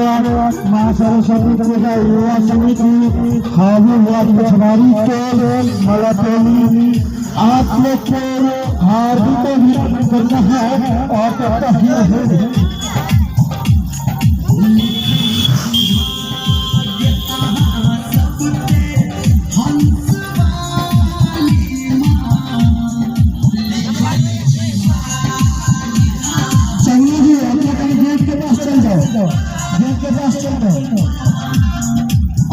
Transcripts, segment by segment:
माँ सरस्वती पूजा युवा समिति हावी वाद मछुआरी टोल मलापेली आप लोग को हार्दिक अभिनंदन करना है और कहता ही है गेट के पास चल जाओ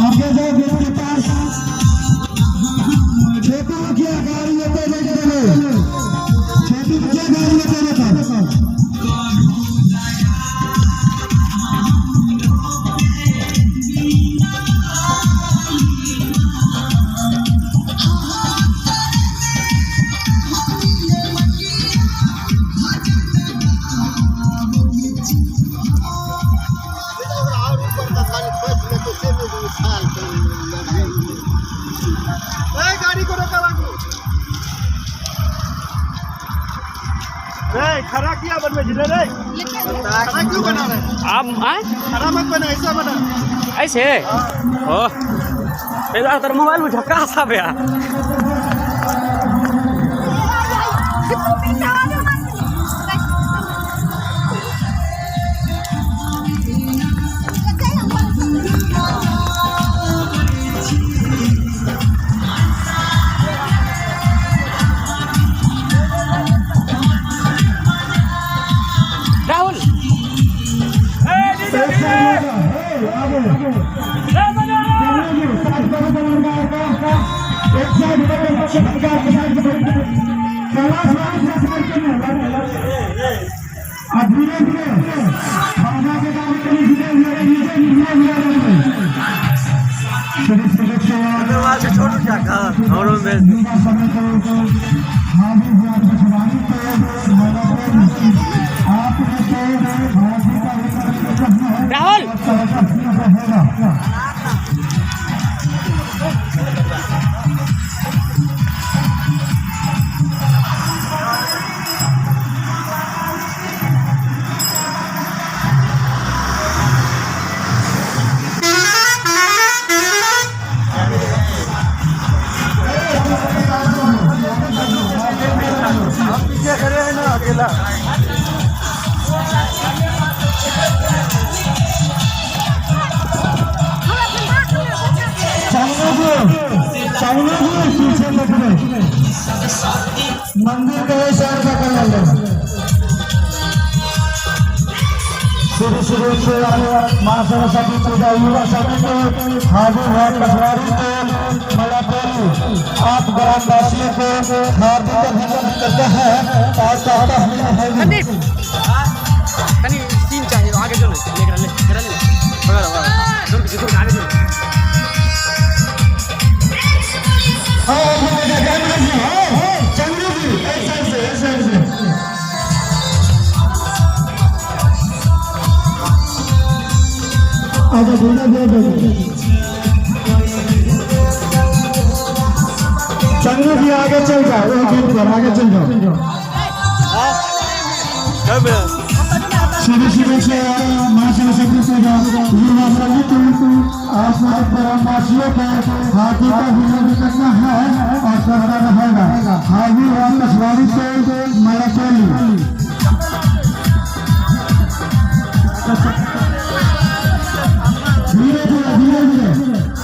आगे जाओ गेट के पास छोटी मुखिया गाड़ी लेते छोटी मुखिया गाड़ी लेते गाड़ी को रोका खड़ा किया बन में जिले रे खड़ा क्यों बना रहे आप खड़ा मत बना ऐसा बना ऐसे हो तेरा मोबाइल में झटका सा गया राहुल राहुल पीछे खड़े हैं ना अकेला मंदिर के शहर का कर लो शुरू से माँ सरस्वती पूजा युवा समिति हावी वाद मछुआरी टोल मलापेली आप ग्रामवासियों को हार्दिक अभिनंदन करते हैं और कहता है तीन चाहिए आगे चलो आगे चलो चंद्रू जी ऐसे आगे चंद्रू जी आगे चल जाओ आगे चल जाओ शुरू से माँ सरस्वती पूजा युवा समिति आसमान ग्रामवासियों को हार्दिक अभिनंदन करना है और करना रहेगा हावी वाद मछुआरी टोल मलापेली धीरे धीरे